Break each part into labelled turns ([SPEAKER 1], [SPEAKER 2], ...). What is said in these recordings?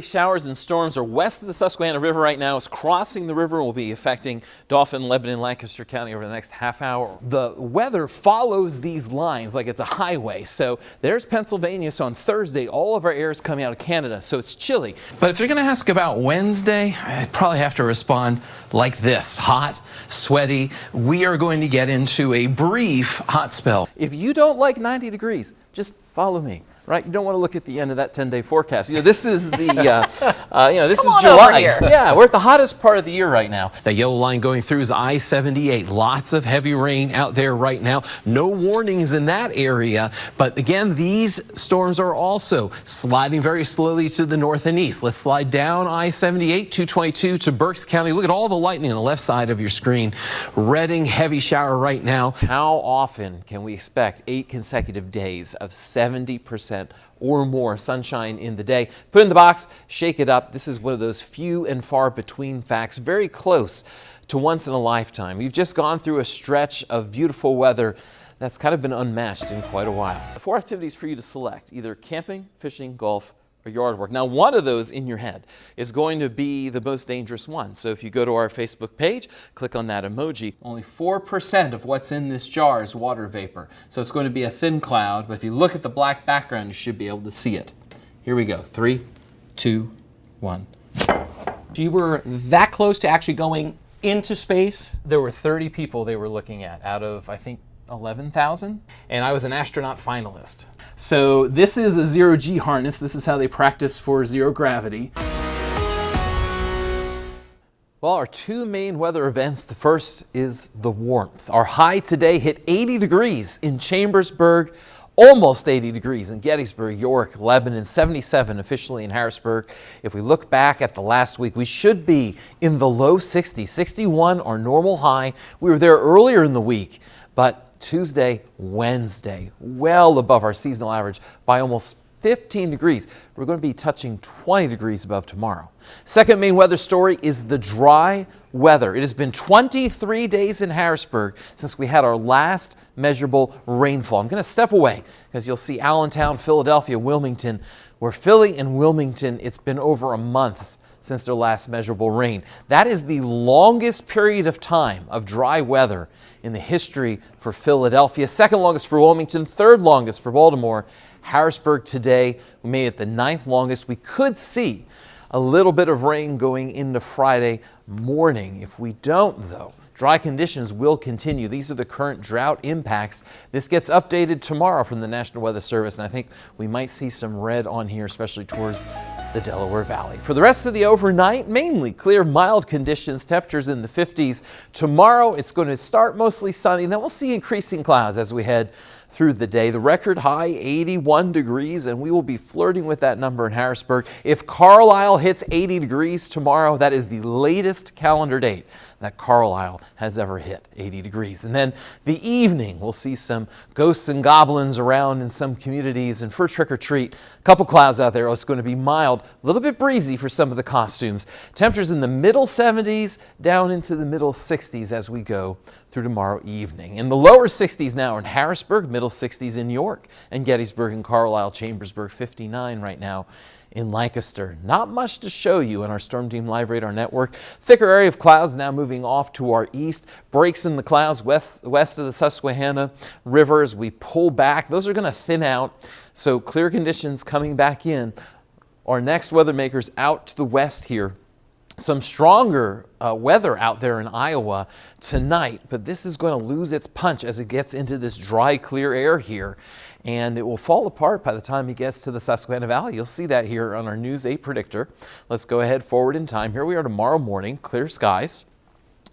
[SPEAKER 1] Showers and storms are west of the Susquehanna River right now. It's crossing the river and will be affecting Dauphin, Lebanon, Lancaster County over the next half hour. The weather follows these lines like it's a highway. So there's Pennsylvania. So on Thursday, all of our air is coming out of Canada. So it's chilly. But if you're going to ask about Wednesday, I'd probably have to respond like this. Hot, sweaty. We are going to get into a brief hot spell. If you don't like 90 degrees, just follow me. Right, you don't want to look at the end of that 10-day forecast. This is the, this is July. Yeah, we're at the hottest part of the year right now. The yellow line going through is I-78. Lots of heavy rain out there right now. No warnings in that area. But again, these storms are also sliding very slowly to the north and east. Let's slide down I-78, 222 to Berks County. Look at all the lightning on the left side of your screen. Redding, heavy shower right now. How often can we expect 8 consecutive days of 70% or more sunshine in the day? Put it in the box, shake it up. This is one of those few and far between facts, very close to once in a lifetime. We've just gone through a stretch of beautiful weather that's kind of been unmatched in quite a while. 4 activities for you to select, either camping, fishing, golf, or yard work. Now, one of those in your head is going to be the most dangerous one. So if you go to our Facebook page, click on that emoji. Only 4% of what's in this jar is water vapor. So it's going to be a thin cloud, but if you look at the black background, you should be able to see it. Here we go. 3, 2, 1.
[SPEAKER 2] You were that close to actually going into space?
[SPEAKER 1] There were 30 people they were looking at out of, I think, 11,000, and I was an astronaut finalist. So this is a zero-G harness. This is how they practice for zero gravity. Well, our 2 main weather events. The first is the warmth. Our high today hit 80 degrees in Chambersburg, almost 80 degrees in Gettysburg, York, Lebanon, 77 officially in Harrisburg. If we look back at the last week, we should be in the low 60s, 61 our normal high. We were there earlier in the week, but Tuesday, Wednesday, well above our seasonal average by almost 15 degrees. We're going to be touching 20 degrees above tomorrow. Second main weather story is the dry weather. It has been 23 days in Harrisburg since we had our last measurable rainfall. I'm going to step away because you'll see Allentown, Philadelphia, Wilmington. Where Philly and Wilmington, it's been over a month since their last measurable rain. That is the longest period of time of dry weather in the history for Philadelphia. Second longest for Wilmington, third longest for Baltimore. Harrisburg today, we made it the 9th longest. We could see a little bit of rain going into Friday morning. If we don't, though, dry conditions will continue. These are the current drought impacts. This gets updated tomorrow from the National Weather Service, and I think we might see some red on here, especially towards the Delaware Valley. For the rest of the overnight, mainly clear, mild conditions, temperatures in the 50s. Tomorrow, it's going to start mostly sunny, and then we'll see increasing clouds as we head through the day. The record high, 81 degrees, and we will be flirting with that number in Harrisburg. If Carlisle hits 80 degrees tomorrow, that is the latest calendar date that Carlisle has ever hit 80 degrees. And then the evening, we'll see some ghosts and goblins around in some communities, and for trick or treat, a couple clouds out there. It's going to be mild, a little bit breezy for some of the costumes. Temperatures in the middle 70s down into the middle 60s as we go through tomorrow evening. In the lower 60s now in Harrisburg, middle 60s in York and Gettysburg and Carlisle, Chambersburg, 59 right now in Lancaster. Not much to show you in our Storm Team Live Radar network. Thicker area of clouds now moving off to our east. Breaks in the clouds west of the Susquehanna River as we pull back. Those are going to thin out, so clear conditions coming back in. Our next weather makers out to the west here. Some stronger weather out there in Iowa tonight, but this is going to lose its punch as it gets into this dry, clear air here, and it will fall apart by the time it gets to the Susquehanna Valley. You'll see that here on our News 8 predictor. Let's go ahead forward in time. Here we are tomorrow morning, clear skies.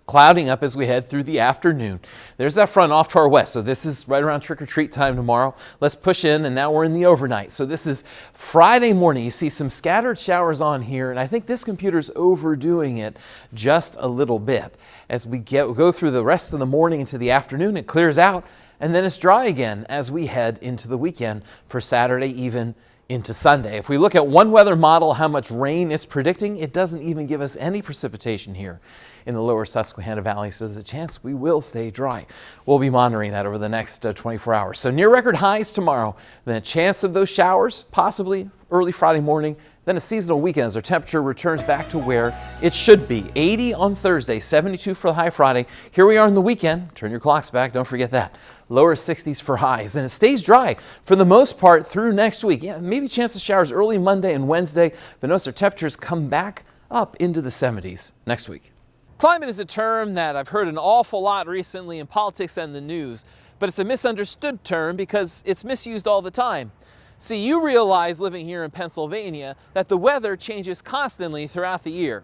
[SPEAKER 1] Clouding up as we head through the afternoon. There's that front off to our west, so this is right around trick-or-treat time tomorrow. Let's push in, and now we're in the overnight. So this is Friday morning. You see some scattered showers on here, and I think this computer's overdoing it just a little bit. As we go through the rest of the morning into the afternoon, it clears out, and then it's dry again as we head into the weekend for Saturday, even into Sunday. If we look at one weather model, how much rain it's predicting, it doesn't even give us any precipitation here in the lower Susquehanna Valley, so there's a chance we will stay dry. We'll be monitoring that over the next 24 hours. So near record highs tomorrow, then a chance of those showers, possibly early Friday morning, then a seasonal weekend as our temperature returns back to where it should be. 80 on Thursday, 72 for the high Friday. Here we are in the weekend. Turn your clocks back, don't forget that. Lower 60s for highs. Then it stays dry for the most part through next week. Yeah, maybe chance of showers early Monday and Wednesday, but notice our temperatures come back up into the 70s next week. Climate is a term that I've heard an awful lot recently in politics and the news, but it's a misunderstood term because it's misused all the time. See, you realize living here in Pennsylvania that the weather changes constantly throughout the year.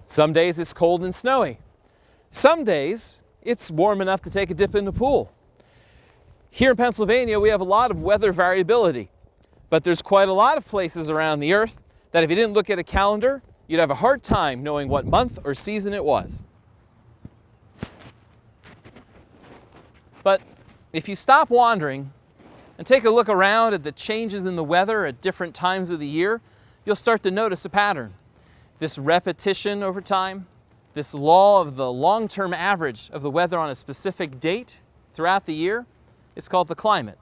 [SPEAKER 1] Some days it's cold and snowy. Some days it's warm enough to take a dip in the pool. Here in Pennsylvania, we have a lot of weather variability, but there's quite a lot of places around the earth that if you didn't look at a calendar, you'd have a hard time knowing what month or season it was. But if you stop wandering and take a look around at the changes in the weather at different times of the year, you'll start to notice a pattern. This repetition over time, this law of the long-term average of the weather on a specific date throughout the year, it's called the climate.